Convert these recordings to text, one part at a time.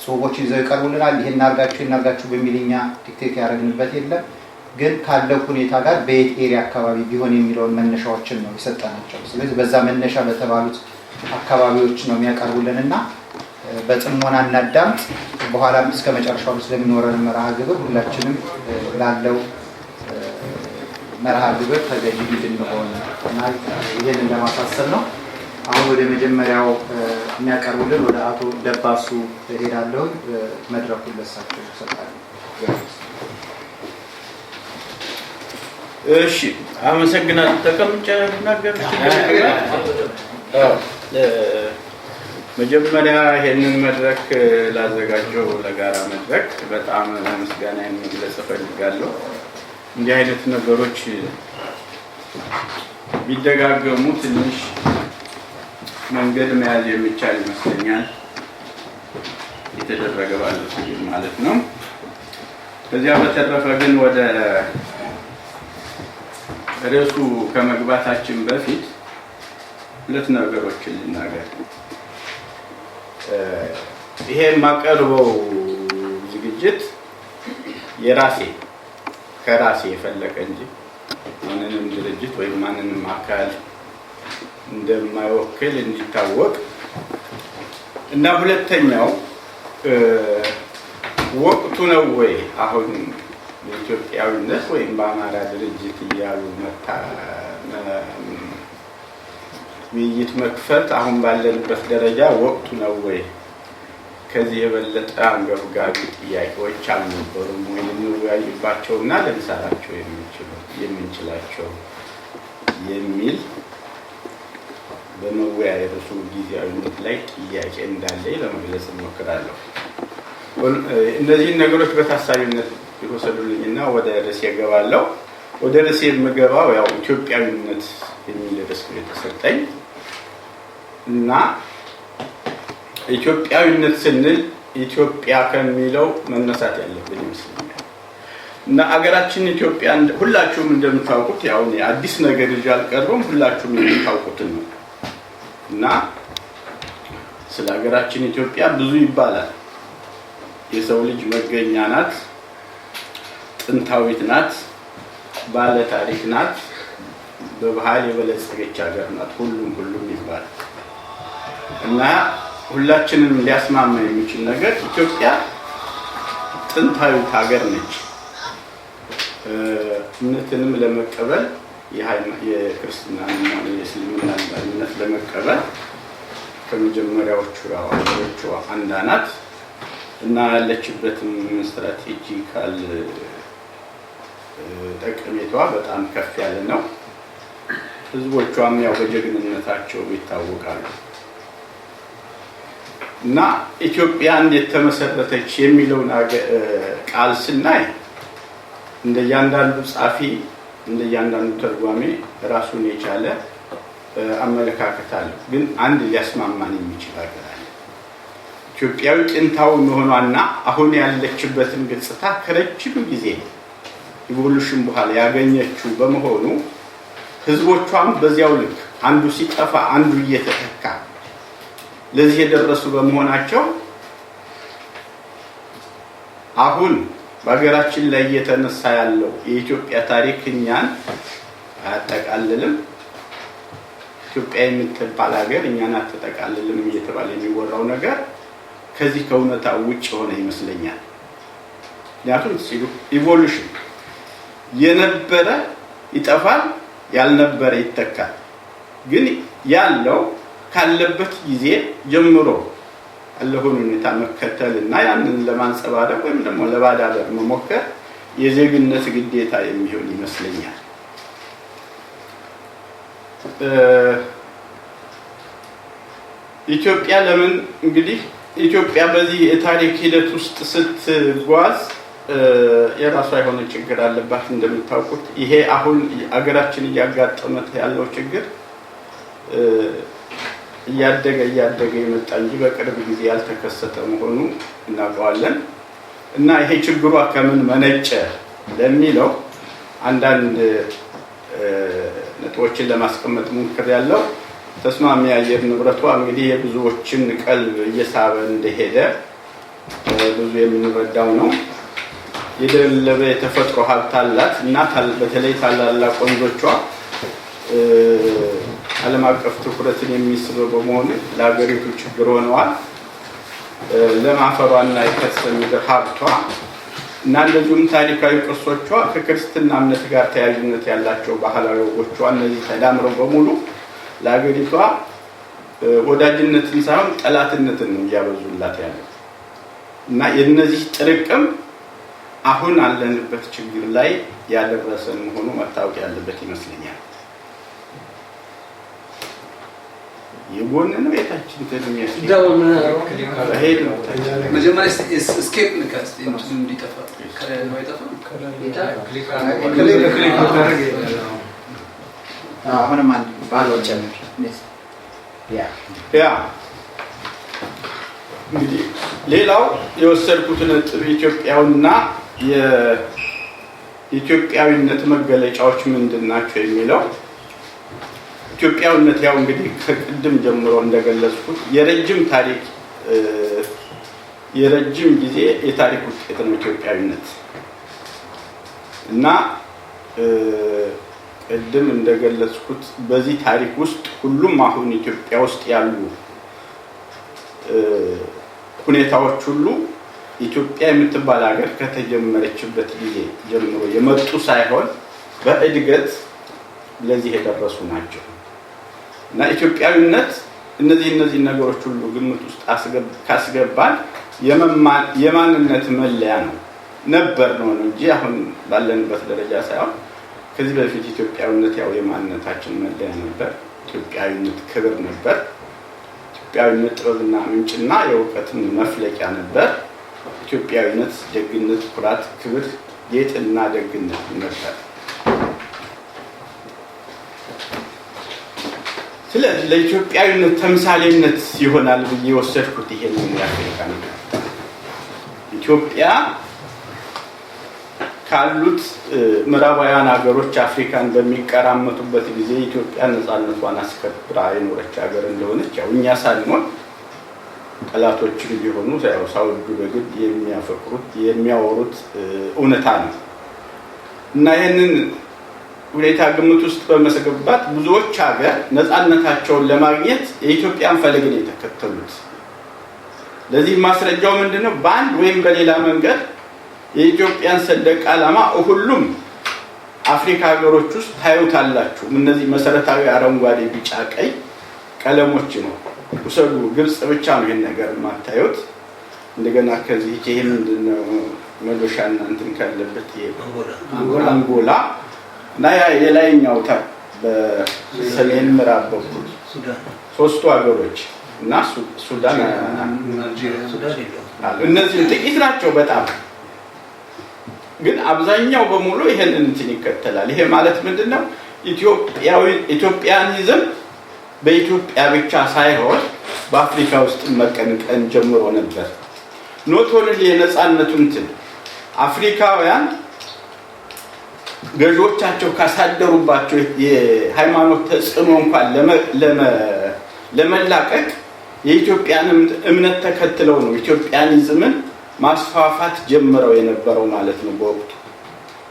ጽሁፎች ይዘው ይቀርቡልናል። ይሄን እናርጋችሁ በሚልኛ ዲክቴት ያደረግንበት የለም። ግን ካለው ሁኔታ ጋር በየት ኤሪያ አካባቢ ቢሆን የሚለውን መነሻዎችን ነው የሰጠናቸው። ስለዚህ በዛ መነሻ በተባሉት አካባቢዎች ነው የሚያቀርቡልንና በጥሞና እናዳምጥ። በኋላም እስከ መጨረሻው ስለሚኖረን መርሃ ግብር ሁላችንም ላለው መርሃ ግብር ተገዢ እንድንሆን እና ይሄንን ለማሳሰብ ነው። አሁን ወደ መጀመሪያው የሚያቀርቡልን ወደ አቶ ደባሱ ሄዳለሁ። መድረኩን ለሳቸው ሰጣለሁ። እሺ አመሰግናለሁ። ተቀምጬ ልናገር መጀመሪያ ይሄንን መድረክ ላዘጋጀው ለጋራ መድረክ በጣም ምስጋናዬን መግለጽ እፈልጋለሁ። እንዲህ አይነት ነገሮች ቢደጋገሙ ትንሽ መንገድ መያዝ የሚቻል ይመስለኛል። የተደረገ ባለው ማለት ነው። ከዚያ በተረፈ ግን ወደ ርዕሱ ከመግባታችን በፊት ሁለት ነገሮችን ልናገር። ይሄ የማቀርበው ዝግጅት ከራሴ የፈለቀ እንጂ ማንንም ድርጅት ወይም ማንንም አካል እንደማይወክል እንዲታወቅ እና ሁለተኛው ወቅቱ ነው ወይ አሁን የኢትዮጵያዊነት ወይም በአማራ ድርጅት እያሉ ውይይት መክፈት አሁን ባለንበት ደረጃ ወቅቱ ነው ወይ? ከዚህ የበለጠ አንገብጋቢ ጥያቄዎች አልነበሩም ወይ ልንወያይባቸውና ልንሰራቸው የምንችላቸው የሚል በመወያየቱ ጊዜያዊነት ላይ ጥያቄ እንዳለ ለመግለጽ እሞክራለሁ። እነዚህን ነገሮች በታሳቢነት ይወሰዱልኝና ወደ ርዕሴ እገባለሁ። ወደ ርዕሴ የምገባው ያው ኢትዮጵያዊነት የሚል ርዕስ የተሰጠኝ እና ኢትዮጵያዊነት ስንል ኢትዮጵያ ከሚለው መነሳት ያለብን ይመስለኛል። እና አገራችን ኢትዮጵያ ሁላችሁም እንደምታውቁት ያው አዲስ ነገር ይዤ አልቀርብም፣ ሁላችሁም የምታውቁት ነው። እና ስለ ሀገራችን ኢትዮጵያ ብዙ ይባላል። የሰው ልጅ መገኛ ናት፣ ጥንታዊት ናት፣ ባለ ታሪክ ናት፣ በባህል የበለጸገች ሀገር ናት፣ ሁሉም ይባላል። እና ሁላችንም ሊያስማማ የሚችል ነገር ኢትዮጵያ ጥንታዊት ሀገር ነች። እምነትንም ለመቀበል የክርስትናና የእስልምና እምነት ለመቀበል ከመጀመሪያዎቹ ሀገሮች አንዷ ናት እና ያለችበትም ስትራቴጂካል ጠቀሜታዋ በጣም ከፍ ያለ ነው። ህዝቦቿም ያው በጀግንነታቸው ይታወቃሉ። እና ኢትዮጵያ እንዴት ተመሰረተች የሚለውን ቃል ስናይ እንደያንዳንዱ ጻፊ እንደያንዳንዱ ተርጓሚ ራሱን የቻለ አመለካከት አለው። ግን አንድ ሊያስማማን የሚችል ሀገር አለ። ኢትዮጵያዊ ጥንታዊ መሆኗና አሁን ያለችበትን ገጽታ ከረጅም ጊዜ ኢቮሉሽን በኋላ ያገኘችው በመሆኑ ህዝቦቿም በዚያው ልክ አንዱ ሲጠፋ አንዱ እየተተካ ለዚህ የደረሱ በመሆናቸው አሁን በሀገራችን ላይ እየተነሳ ያለው የኢትዮጵያ ታሪክ እኛን አያጠቃልልም። ኢትዮጵያ የምትባል ሀገር እኛን አትጠቃልልም እየተባለ የሚወራው ነገር ከዚህ ከእውነታ ውጭ ሆነ ይመስለኛል። ምክንያቱም ኢቮሉሽን የነበረ ይጠፋል፣ ያልነበረ ይተካል። ግን ያለው ካለበት ጊዜ ጀምሮ ያለውን ሁኔታ መከተልና ያንን ለማንጸባረቅ ወይም ደግሞ ለማዳበር መሞከር የዜግነት ግዴታ የሚሆን ይመስለኛል። ኢትዮጵያ ለምን እንግዲህ ኢትዮጵያ በዚህ የታሪክ ሂደት ውስጥ ስትጓዝ የራሷ የሆነ ችግር አለባት። እንደምታውቁት ይሄ አሁን አገራችን እያጋጠመት ያለው ችግር እያደገ የመጣ እንጂ በቅርብ ጊዜ ያልተከሰተ መሆኑ እናውቀዋለን። እና ይሄ ችግሯ ከምን መነጨ ለሚለው አንዳንድ ነጥቦችን ለማስቀመጥ ሞክሬያለሁ። ተስማሚ የአየር ንብረቷ እንግዲህ የብዙዎችን ቀልብ እየሳበ እንደሄደ ብዙ የምንረዳው ነው። የደለበ የተፈጥሮ ሀብት አላት እና በተለይ ታላላቅ ወንዞቿ ዓለም አቀፍ ትኩረትን የሚስብ በመሆኑ ለሀገሪቱ ችግር ሆነዋል። ለም አፈሯና የከርሰ ምድር ሀብቷ እና እንደዚሁም ታሪካዊ ቅርሶቿ ከክርስትና እምነት ጋር ተያያዥነት ያላቸው ባህላዊ ወጎቿ እነዚህ ተዳምረው በሙሉ ለሀገሪቷ ወዳጅነትን ሳይሆን ጠላትነትን ነው እያበዙላት ያለው እና የነዚህ ጥርቅም አሁን አለንበት ችግር ላይ ያደረሰን መሆኑ መታወቅ ያለበት ይመስለኛል። የጎን ነው የታችን ተደሚያስ ሄድ ነው መጀመሪያ ስኬፕ ንካስ እንትን እንዲጠፋ ከላይ አይጠፋም አሁንም አንድ ባሎች ያ እንግዲህ ሌላው የወሰድኩት ነጥብ ኢትዮጵያውና የኢትዮጵያዊነት መገለጫዎች ምንድናቸው የሚለው ኢትዮጵያዊነት ያው እንግዲህ ከቅድም ጀምሮ እንደገለጽኩት የረጅም ታሪክ የረጅም ጊዜ የታሪክ ውጤት ነው ኢትዮጵያዊነት እና ቅድም እንደገለጽኩት በዚህ ታሪክ ውስጥ ሁሉም አሁን ኢትዮጵያ ውስጥ ያሉ ሁኔታዎች ሁሉ ኢትዮጵያ የምትባል ሀገር ከተጀመረችበት ጊዜ ጀምሮ የመጡ ሳይሆን በእድገት ለዚህ የደረሱ ናቸው እና ኢትዮጵያዊነት እነዚህ ነገሮች ሁሉ ግምት ውስጥ ካስገባን የማንነት መለያ ነው ነበር ነው እንጂ አሁን ባለንበት ደረጃ ሳይሆን ከዚህ በፊት ኢትዮጵያዊነት ያው የማንነታችን መለያ ነበር። ኢትዮጵያዊነት ክብር ነበር። ኢትዮጵያዊነት ጥበብና ምንጭና የእውቀትን መፍለቂያ ነበር። ኢትዮጵያዊነት ደግነት፣ ኩራት፣ ክብር፣ ጌጥና ደግነት ነበር። ስለዚህ ለኢትዮጵያዊነት ተምሳሌነት ይሆናል ብዬ ወሰድኩት ይሄንን የአፍሪካ ነገር ኢትዮጵያ ካሉት ምዕራባውያን ሀገሮች አፍሪካን በሚቀራመቱበት ጊዜ ኢትዮጵያ ነፃነቷን አስከብራ የኖረች ሀገር እንደሆነች ያው እኛ ሳንሆን ጠላቶችን ቢሆኑ ያው ሳውዲ በግድ የሚያፈቅሩት የሚያወሩት እውነታ ነው እና ይሄንን ሁኔታ ግምት ውስጥ በመስገባት ብዙዎች ሀገር ነፃነታቸውን ለማግኘት የኢትዮጵያን ፈለግ ነው የተከተሉት። ለዚህ ማስረጃው ምንድነው? በአንድ ወይም በሌላ መንገድ የኢትዮጵያን ሰንደቅ ዓላማ ሁሉም አፍሪካ ሀገሮች ውስጥ ታዩታላችሁ። እነዚህ መሰረታዊ አረንጓዴ፣ ቢጫ፣ ቀይ ቀለሞች ነው። ወሰዱ ግብጽ ብቻ ነው ይሄን ነገር ማታዩት። እንደገና ከዚህ ይሄ ምንድነው መዶሻና እንትን ካለበት አንጎላ እና የላይኛው በሰሜን ምዕራብ በኩል ሶስቱ ሀገሮች እና ሱዳን እነዚህ ጥቂት ናቸው በጣም ግን አብዛኛው በሙሉ ይሄንን እንትን ይከተላል። ይሄ ማለት ምንድነው? ኢትዮጵያኒዝም በኢትዮጵያ ብቻ ሳይሆን በአፍሪካ ውስጥ መቀንቀን ጀምሮ ነበር። ኖት ኦንሊ የነፃነቱን እንትን አፍሪካውያን ገዢዎቻቸው ካሳደሩባቸው የሃይማኖት ተጽዕኖ እንኳን ለመላቀቅ የኢትዮጵያን እምነት ተከትለው ነው ኢትዮጵያኒዝምን ማስፋፋት ጀምረው የነበረው ማለት ነው በወቅቱ።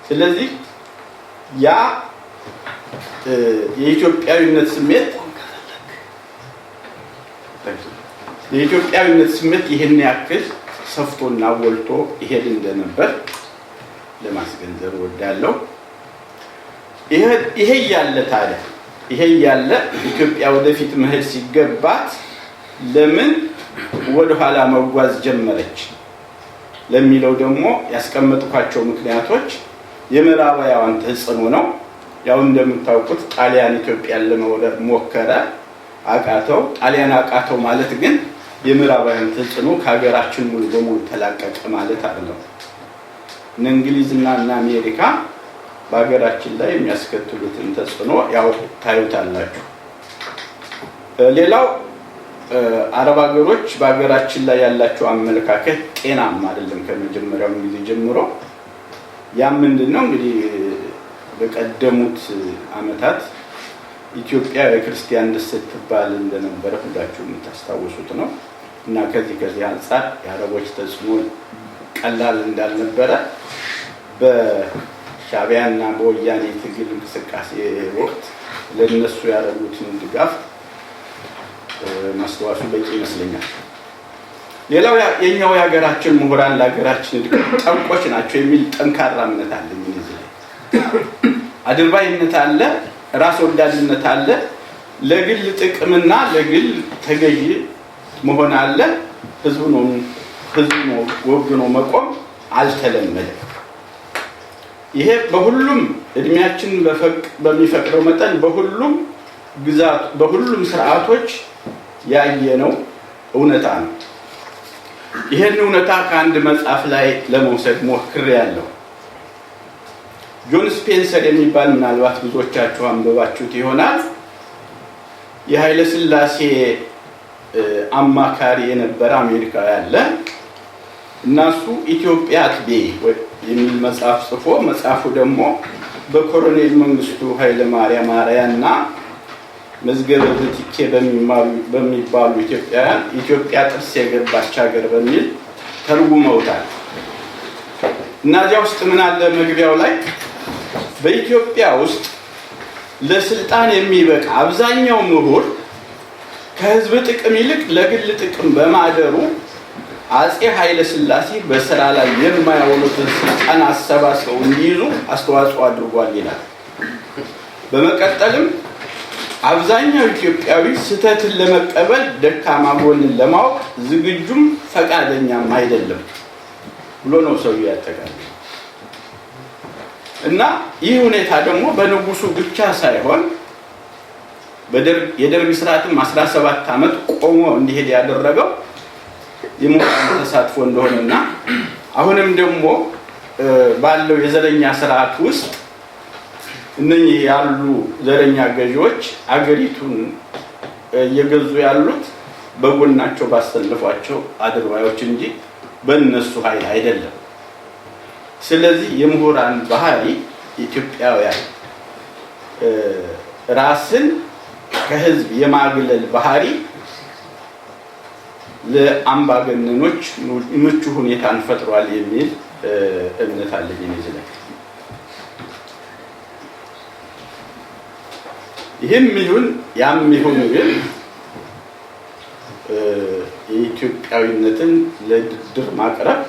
ስለዚህ ያ የኢትዮጵያዊነት ስሜት ይሄን ያክል ሰፍቶና ወልቶ ይሄድ እንደነበር ለማስገንዘብ ወዳለው ይሄ ያለ ታዲያ ያለ ኢትዮጵያ ወደፊት መሄድ ሲገባት ለምን ወደ ኋላ መጓዝ ጀመረች ለሚለው ደግሞ ያስቀመጥኳቸው ምክንያቶች የምዕራባውያን ተጽዕኖ ነው። ያው እንደምታውቁት ጣሊያን ኢትዮጵያን ለመውረር ሞከረ፣ አቃተው። ጣሊያን አቃተው ማለት ግን የምዕራባውያን ተጽዕኖ ከሀገራችን ሙሉ በሙሉ ተላቀቀ ማለት አይደለም። እንግሊዝና አሜሪካ በሀገራችን ላይ የሚያስከትሉትን ተጽዕኖ ያው ታዩታላችሁ። ሌላው አረብ ሀገሮች በሀገራችን ላይ ያላቸው አመለካከት ጤናማ አይደለም ከመጀመሪያው ጊዜ ጀምሮ። ያ ምንድነው እንግዲህ በቀደሙት አመታት ኢትዮጵያ የክርስቲያን ደሴት ትባል እንደነበረ ሁላችሁም የምታስታውሱት ነው እና ከዚህ አንጻር የአረቦች ተጽዕኖ ቀላል እንዳልነበረ በሻዕቢያና በወያኔ ትግል እንቅስቃሴ ወቅት ለነሱ ያደረጉትን ድጋፍ ማስተዋሱ በቂ ይመስለኛል። ሌላው የኛው የሀገራችን ምሁራን ለሀገራችን ጠንቆች ናቸው የሚል ጠንካራ እምነት አለኝ። እዚህ ላይ አድርባይነት አለ፣ ራስ ወዳድነት አለ፣ ለግል ጥቅምና ለግል ተገዢ መሆን አለ። ህዝቡ ነው ወግኖ መቆም አልተለመደም። ይሄ በሁሉም እድሜያችን በሚፈቅደው መጠን በሁሉም ግዛት በሁሉም ስርዓቶች ያየነው እውነታ ነው። ይሄን እውነታ ከአንድ መጽሐፍ ላይ ለመውሰድ ሞክሬያለሁ። ጆን ስፔንሰር የሚባል ምናልባት ብዙዎቻችሁ አንብባችሁት ይሆናል። የኃይለ ሥላሴ አማካሪ የነበረ አሜሪካዊ ያለ እና እሱ ኢትዮጵያ አትቤ የሚል መጽሐፍ ጽፎ መጽሐፉ ደግሞ በኮሎኔል መንግስቱ ኃይለ ማርያም አርአያና መዝገበ ብትኬ በሚባሉ ኢትዮጵያውያን ኢትዮጵያ ጥርስ የገባች ሀገር በሚል ተርጉመውታል። እና እዚያ ውስጥ ምን አለ መግቢያው ላይ በኢትዮጵያ ውስጥ ለስልጣን የሚበቃ አብዛኛው ምሁር ከህዝብ ጥቅም ይልቅ ለግል ጥቅም በማደሩ አጼ ኃይለ ሥላሴ በስራ ላይ የማያውሉትን ስልጣን አሰባስበው እንዲይዙ አስተዋጽኦ አድርጓል ይላል። በመቀጠልም አብዛኛው ኢትዮጵያዊ ስህተትን ለመቀበል ደካማ ጎንን ለማወቅ ዝግጁም ፈቃደኛም አይደለም ብሎ ነው ሰው ያጠቃል። እና ይህ ሁኔታ ደግሞ በንጉሱ ብቻ ሳይሆን የደርግ ስርዓትም 17 ዓመት ቆሞ እንዲሄድ ያደረገው የሞራል ተሳትፎ እንደሆነና አሁንም ደግሞ ባለው የዘረኛ ስርዓት ውስጥ እነኚህ ያሉ ዘረኛ ገዢዎች አገሪቱን እየገዙ ያሉት በጎናቸው ባሰለፏቸው አድርባዮች እንጂ በእነሱ ኃይል አይደለም። ስለዚህ የምሁራን ባህሪ ኢትዮጵያውያን ራስን ከህዝብ የማግለል ባህሪ ለአምባገነኖች ምቹ ሁኔታን ፈጥሯል የሚል እምነት አለኝ እዚህ ላይ። ይህም ይሁን ያም ይሁን ግን የኢትዮጵያዊነትን ለድርድር ማቅረብ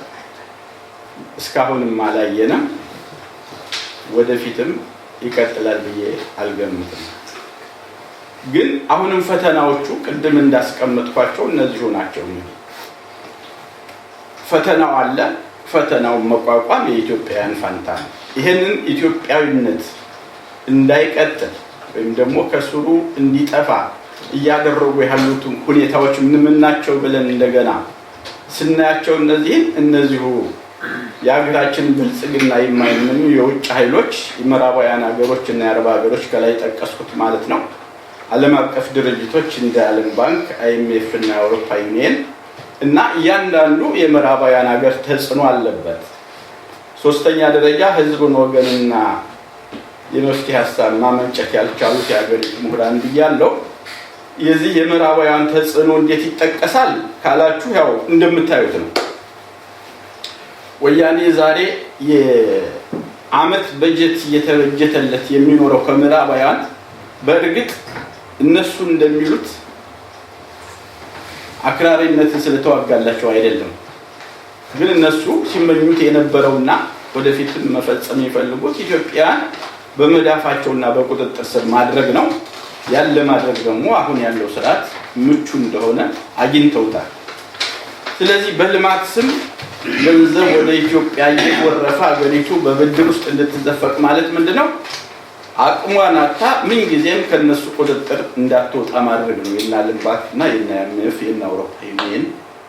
እስካሁንም አላየንም፣ ወደፊትም ይቀጥላል ብዬ አልገምትም። ግን አሁንም ፈተናዎቹ ቅድም እንዳስቀመጥኳቸው እነዚሁ ናቸው። ፈተናው አለ። ፈተናውን መቋቋም የኢትዮጵያውያን ፋንታ ነው። ይሄንን ኢትዮጵያዊነት እንዳይቀጥል ወይም ደግሞ ከስሩ እንዲጠፋ እያደረጉ ያሉት ሁኔታዎች ምን ናቸው ብለን እንደገና ስናያቸው እነዚሁ የሀገራችን ብልጽግና የማይመኑ የውጭ ኃይሎች የምዕራባውያን ሀገሮች እና የአረብ ሀገሮች ከላይ ጠቀስኩት ማለት ነው። ዓለም አቀፍ ድርጅቶች እንደ ዓለም ባንክ፣ IMF እና የአውሮፓ ዩኒየን እና እያንዳንዱ የምዕራባውያን ሀገር ተጽዕኖ አለበት። ሶስተኛ ደረጃ ህዝብን ወገንና የመፍትሄ ሀሳብ ማመንጨት ያልቻሉት የሀገሪቱ ምሁራን ብያለሁ። የዚህ የምዕራባውያን ተጽዕኖ እንዴት ይጠቀሳል ካላችሁ ያው እንደምታዩት ነው። ወያኔ ዛሬ የዓመት በጀት እየተበጀተለት የሚኖረው ከምዕራባውያን በእርግጥ እነሱ እንደሚሉት አክራሪነትን ስለተዋጋላቸው አይደለም። ግን እነሱ ሲመኙት የነበረውና ወደፊትም መፈጸም የሚፈልጉት ኢትዮጵያን በመዳፋቸውና በቁጥጥር ስር ማድረግ ነው። ያለ ማድረግ ደግሞ አሁን ያለው ስርዓት ምቹ እንደሆነ አግኝተውታል። ስለዚህ በልማት ስም ገንዘብ ወደ ኢትዮጵያ እየወረፈ ሀገሪቱ በብድር ውስጥ እንድትዘፈቅ ማለት ምንድነው? አቅሟን አታ ምን ጊዜም ከነሱ ቁጥጥር እንዳትወጣ ማድረግ ነው። የዓለም ባንክና የIMF የአውሮፓ ዩኒየን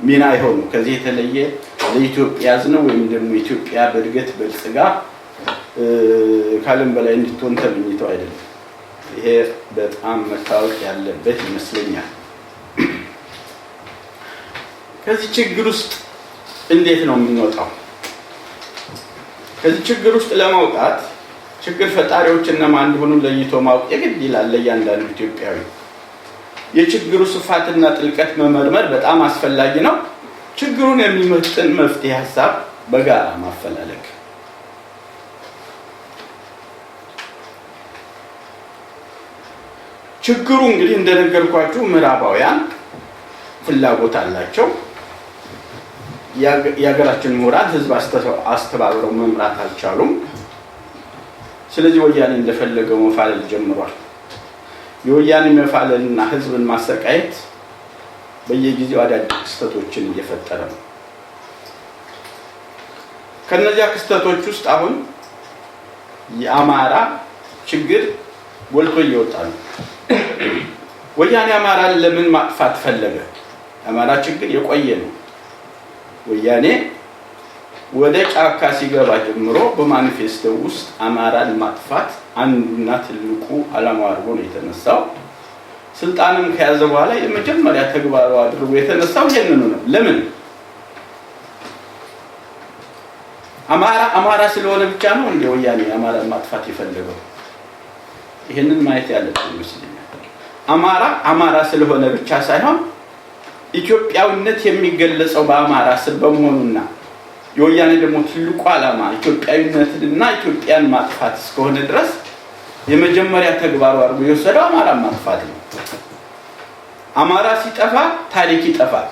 ሚና አይሆኑ። ከዚህ የተለየ ለኢትዮጵያ ያዝነው ወይም ደግሞ ኢትዮጵያ በእድገት በልጽጋ ካለም በላይ እንድትሆን ተመኝተው አይደለም። ይሄ በጣም መታወቅ ያለበት ይመስለኛል። ከዚህ ችግር ውስጥ እንዴት ነው የምንወጣው? ከዚህ ችግር ውስጥ ለማውጣት ችግር ፈጣሪዎች እነማን እንደሆኑ ለይቶ ማወቅ የግድ ይላል ለእያንዳንዱ ኢትዮጵያዊ። የችግሩ ስፋትና ጥልቀት መመርመር በጣም አስፈላጊ ነው። ችግሩን የሚመጥን መፍትሄ ሀሳብ በጋራ ማፈላለግ። ችግሩ እንግዲህ እንደነገርኳችሁ ምዕራባውያን ፍላጎት አላቸው። የሀገራችን ምሁራን ህዝብ አስተባብረው መምራት አልቻሉም። ስለዚህ ወያኔ እንደፈለገው መፋለል ጀምሯል። የወያኔ መፋለልና ህዝብን ማሰቃየት በየጊዜው አዳዲስ ክስተቶችን እየፈጠረ ነው። ከነዚያ ክስተቶች ውስጥ አሁን የአማራ ችግር ጎልቶ እየወጣ ነው። ወያኔ አማራን ለምን ማጥፋት ፈለገ? አማራ ችግር የቆየ ነው። ወያኔ ወደ ጫካ ሲገባ ጀምሮ በማኒፌስቶ ውስጥ አማራን ማጥፋት አንዱና ትልቁ ዓላማው አድርጎ ነው የተነሳው። ስልጣንም ከያዘ በኋላ የመጀመሪያ ተግባሩ አድርጎ የተነሳው ይሄንን ነው። ለምን? አማራ ስለሆነ ብቻ ነው እንደ ወያኔ አማራን ማጥፋት የፈለገው? ይሄንን ማየት ያለብን ይመስለኛል። አማራ ስለሆነ ብቻ ሳይሆን ኢትዮጵያዊነት የሚገለጸው በአማራ ስም በመሆኑና የወያኔ ደግሞ ትልቁ ዓላማ ኢትዮጵያዊነትንና ኢትዮጵያን ማጥፋት እስከሆነ ድረስ የመጀመሪያ ተግባሩ አድርጎ የወሰደው አማራን ማጥፋት ነው። አማራ ሲጠፋ ታሪክ ይጠፋል።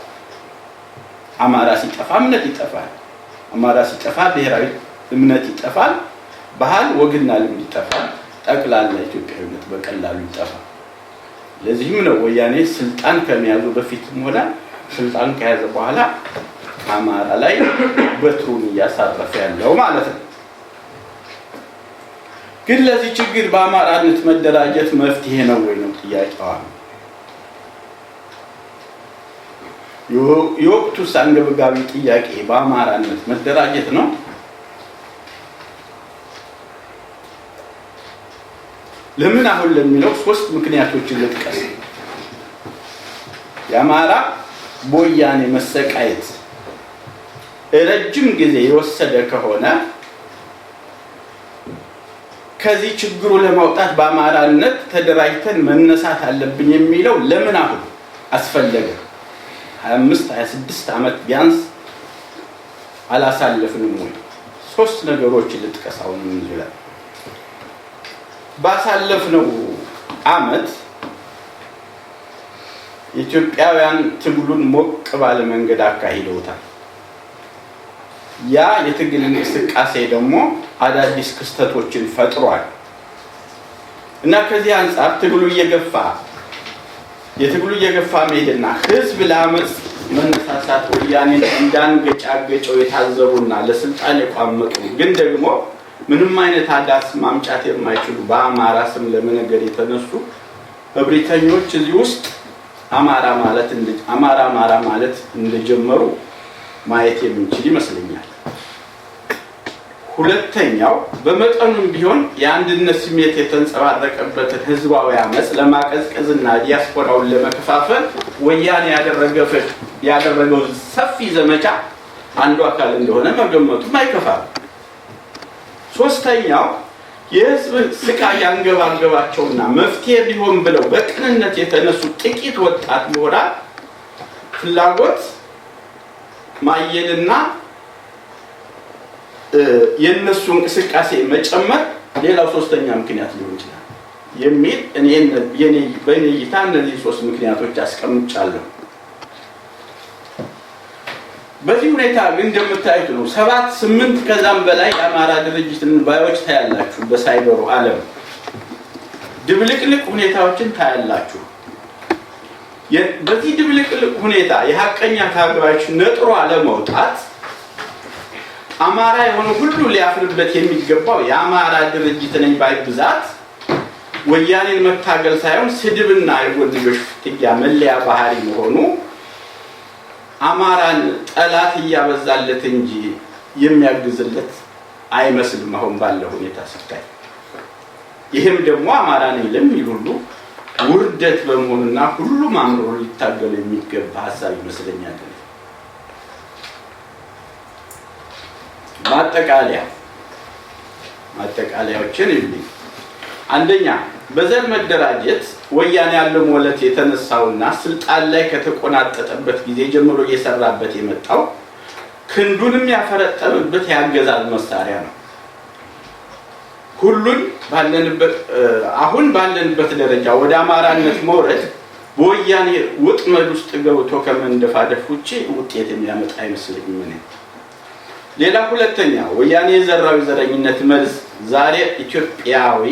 አማራ ሲጠፋ እምነት ይጠፋል። አማራ ሲጠፋ ብሔራዊ እምነት ይጠፋል። ባህል፣ ወግና ልምድ ይጠፋል። ጠቅላላ ኢትዮጵያዊነት በቀላሉ ይጠፋል። ለዚህም ነው ወያኔ ስልጣን ከመያዙ በፊትም ሆነ ስልጣን ከያዘ በኋላ አማራ ላይ በትሩን እያሳረፈ ያለው ማለት ነው። ግን ለዚህ ችግር በአማራነት መደራጀት መፍትሄ ነው ወይ ነው ጥያቄው። የወቅቱ አንገብጋቢ ጥያቄ በአማራነት መደራጀት ነው። ለምን አሁን ለሚለው ሶስት ምክንያቶችን ልጥቀስ። የአማራ በወያኔ መሰቃየት ረጅም ጊዜ የወሰደ ከሆነ ከዚህ ችግሩ ለማውጣት በአማራነት ተደራጅተን መነሳት አለብን የሚለው ለምን አሁን አስፈለገ? 25 26 ዓመት ቢያንስ አላሳለፍንም ወይ? ሶስት ነገሮችን ልጥቀስ አሁን እንላለን። ባሳለፍነው ዓመት ኢትዮጵያውያን ትግሉን ሞቅ ባለ መንገድ አካሂደውታል። ያ የትግል እንቅስቃሴ ደግሞ አዳዲስ ክስተቶችን ፈጥሯል እና ከዚህ አንፃር የትግሉ እየገፋ መሄድና ህዝብ ለአመፅ መነሳሳት ወያኔን እንዳንገጫገጨው የታዘቡና ለስልጣን የቋመጡ ግን ደግሞ ምንም አይነት አዳስ ማምጫት የማይችሉ በአማራ ስም ለመነገድ የተነሱ እብሪተኞች እዚህ ውስጥ አማራ ማለት እንደጀመሩ ማየት የምንችል ይመስለኛል። ሁለተኛው በመጠኑም ቢሆን የአንድነት ስሜት የተንጸባረቀበትን ህዝባዊ አመፅ ለማቀዝቀዝና ዲያስፖራውን ለመከፋፈል ወያኔ ያደረገው ሰፊ ዘመቻ አንዱ አካል እንደሆነ መገመቱም አይከፋም። ሶስተኛው የህዝብ ስቃይ ያንገባገባቸውና መፍትሄ ቢሆን ብለው በቅንነት የተነሱ ጥቂት ወጣት ምሁራን ፍላጎት ማየልና የነሱ እንቅስቃሴ መጨመር ሌላው ሶስተኛ ምክንያት ሊሆን ይችላል የሚል በእኔ እይታ እነዚህ ሶስት ምክንያቶች አስቀምጫለሁ። በዚህ ሁኔታ ግን እንደምታዩት ነው 7-8 ከዛም በላይ የአማራ ድርጅትን ባዮች ታያላችሁ። በሳይበሩ ዓለም ድብልቅልቅ ሁኔታዎችን ታያላችሁ። በዚህ ድብልቅልቅ ሁኔታ የሐቀኛ ታጋዮች ነጥሮ አለመውጣት አማራ የሆነ ሁሉ ሊያፍርበት የሚገባው የአማራ ድርጅት ነኝ ባይ ብዛት ወያኔን መታገል ሳይሆን ስድብና የጎንዮሽ ፍትያ መለያ ባህሪ መሆኑ አማራን ጠላት እያበዛለት እንጂ የሚያግዝለት አይመስልም አሁን ባለው ሁኔታ ሲታይ። ይሄም ደግሞ አማራ ነኝ ለሚል ሁሉ ውርደት በመሆኑና ሁሉም አምሮ ሊታገል የሚገባ ሐሳብ ይመስለኛል። ማጠቃለያ ማጠቃለያዎችን ይልኝ። አንደኛ በዘር መደራጀት ወያኔ ያለው ሞለት የተነሳውና ስልጣን ላይ ከተቆናጠጠበት ጊዜ ጀምሮ እየሰራበት የመጣው ክንዱንም ያፈረጠመበት ያገዛዝ መሳሪያ ነው። ሁሉን አሁን ባለንበት ደረጃ ወደ አማራነት መውረድ በወያኔ ወጥመድ ውስጥ ገብቶ ከመንደፋደፍ ውጪ ውጤት የሚያመጣ አይመስልኝም እኔ። ሌላ ሁለተኛ ወያኔ የዘራው ዘረኝነት መርዝ ዛሬ ኢትዮጵያዊ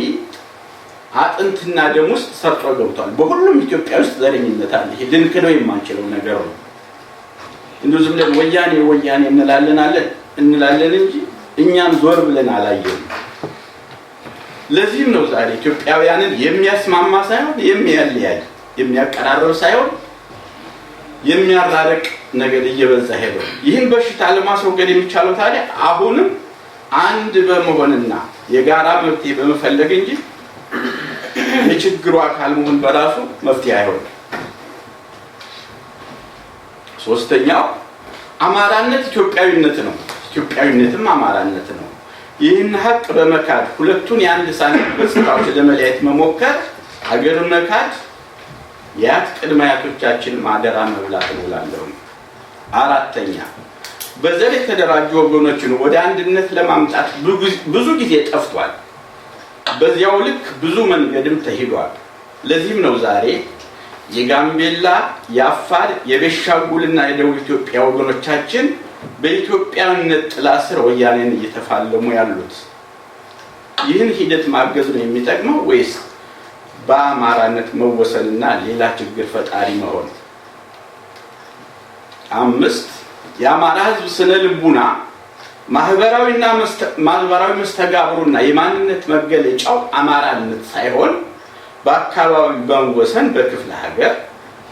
አጥንትና ደም ውስጥ ሰርጦ ገብቷል። በሁሉም ኢትዮጵያ ውስጥ ዘረኝነት አለ። ይሄ ልንክደው የማንችለው ነገር ነው። እንደው ዝም ብለን ወያኔ እንላለን እንጂ እኛም ዞር ብለን አላየንም። ለዚህም ነው ዛሬ ኢትዮጵያውያንን የሚያስማማ ሳይሆን የሚያለያይ፣ የሚያቀራርብ ሳይሆን የሚያራርቅ ነገር እየበዛ ሄዷል። ይህን በሽታ ለማስወገድ የሚቻለው ታዲያ አሁንም አንድ በመሆንና የጋራ መፍትሄ በመፈለግ እንጂ የችግሩ አካል መሆን በራሱ መፍትሄ አይሆንም። ሶስተኛው አማራነት ኢትዮጵያዊነት ነው፣ ኢትዮጵያዊነትም አማራነት ነው። ይህን ሀቅ በመካድ ሁለቱን የአንድ ሳንቲም ገጽታዎች ለመለያየት መሞከር ሀገር መካድ የአያት ቅድመ አያቶቻችን ማደራ መብላት ነው። አራተኛ በዘር የተደራጁ ወገኖችን ወደ አንድነት ለማምጣት ብዙ ጊዜ ጠፍቷል። በዚያው ልክ ብዙ መንገድም ተሄዷል። ለዚህም ነው ዛሬ የጋምቤላ፣ የአፋር፣ የቤንሻንጉልና የደቡብ ኢትዮጵያ ወገኖቻችን በኢትዮጵያዊነት ጥላ ስር ወያኔን እየተፋለሙ ያሉት። ይህን ሂደት ማገዝ ነው የሚጠቅመው ወይስ በአማራነት መወሰንና ሌላ ችግር ፈጣሪ መሆን? 5 የአማራ ሕዝብ ስነ ልቡና ማህበራዊ መስተጋብሩና የማንነት መገለጫው አማራነት ሳይሆን በአካባቢ በመወሰን በክፍለ ሀገር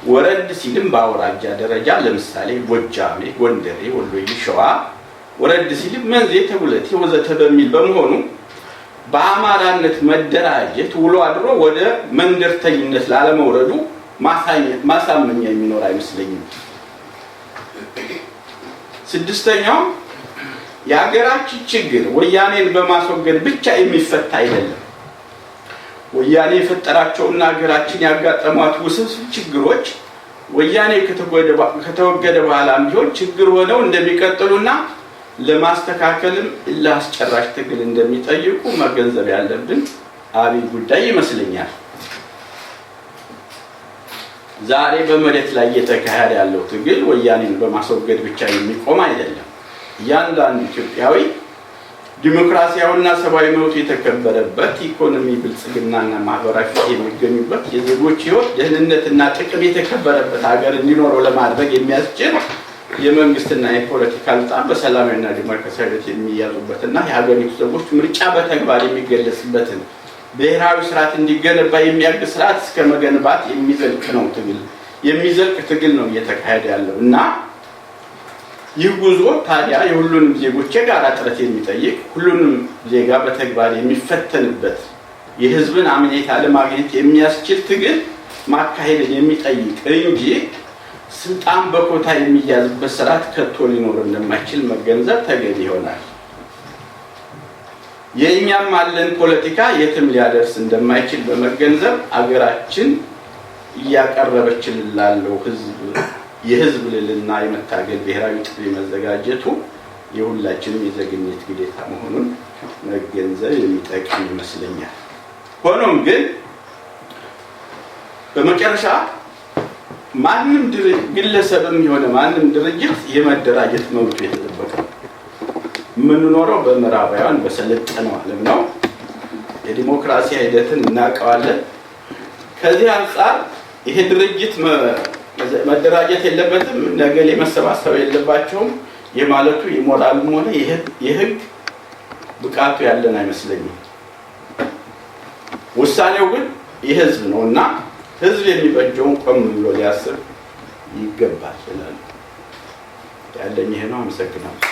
ወረድ ሲልም በአውራጃ ደረጃ ለምሳሌ ጎጃሜ፣ ጎንደሬ፣ ወሎዬ፣ ሸዋ ወረድ ሲልም መንዜ፣ ተጉለቴ ወዘተ በሚል በመሆኑ በአማራነት መደራጀት ውሎ አድሮ ወደ መንደርተኝነት ላለመውረዱ ማሳመኛ የሚኖር አይመስለኝም። 6ኛው የሀገራችን ችግር ወያኔን በማስወገድ ብቻ የሚፈታ አይደለም። ወያኔ የፈጠራቸውና ሀገራችን ያጋጠሟት ውስብስብ ችግሮች ወያኔ ከተወገደ በኋላም ቢሆን ችግር ሆነው እንደሚቀጥሉና ለማስተካከልም ለአስጨራሽ ትግል እንደሚጠይቁ መገንዘብ ያለብን አብይ ጉዳይ ይመስለኛል። ዛሬ በመሬት ላይ እየተካሄደ ያለው ትግል ወያኔን በማስወገድ ብቻ የሚቆም አይደለም። እያንዳንዱ ኢትዮጵያዊ ዲሞክራሲያዊና ሰብአዊ መብት የተከበረበት ኢኮኖሚ ብልጽግናና ማህበራዊ ፍትህ የሚገኙበት የዜጎች ህይወት ደህንነትና ጥቅም የተከበረበት ሀገር እንዲኖረው ለማድረግ የሚያስችል የመንግስትና የፖለቲካ ስልጣን በሰላማዊና ዲሞክራሲያዊ የሚያዙበትና የሀገሪቱ ዜጎች ምርጫ በተግባር የሚገለጽበትን ብሔራዊ ስርዓት እንዲገነባ የሚያግዝ ስርዓት እስከ መገንባት የሚዘልቅ ትግል ነው እየተካሄደ ያለው እና ይህ ጉዞ ታዲያ የሁሉንም ዜጎች የጋራ ጥረት የሚጠይቅ ሁሉንም ዜጋ በተግባር የሚፈተንበት የህዝብን አመኔታ ለማግኘት የሚያስችል ትግል ማካሄድን የሚጠይቅ እንጂ ስልጣን በኮታ የሚያዝበት ስርዓት ከቶ ሊኖር እንደማይችል መገንዘብ ተገቢ ይሆናል። የኛም አለን ፖለቲካ የትም ሊያደርስ እንደማይችል በመገንዘብ አገራችን እያቀረበችልን ላለው የህዝብ ልልና የመታገል ብሔራዊ ጥሪ መዘጋጀቱ የሁላችንም የዜግነት ግዴታ መሆኑን መገንዘብ የሚጠቅም ይመስለኛል። ሆኖም ግን በመጨረሻ ማንም ግለሰብም የሆነ ማንም ድርጅት የመደራጀት መብቱ የተጠበቀ ነው። የምንኖረው በምዕራባውያን በሰለጠነው ዓለም ነው። የዲሞክራሲ ሂደትን እናውቀዋለን። ከዚህ አንፃር ይሄ ድርጅት መደራጀት የለበትም፣ ነገሌ መሰባሰብ የለባቸውም የማለቱ የሞራልም ሆነ የህግ ብቃቱ ያለን አይመስለኝም። ውሳኔው ግን የህዝብ ነውና ህዝብ የሚበጀውን ቆም ብሎ ሊያስብ ይገባል። ያለኝ ይሄ ነው። አመሰግናለሁ።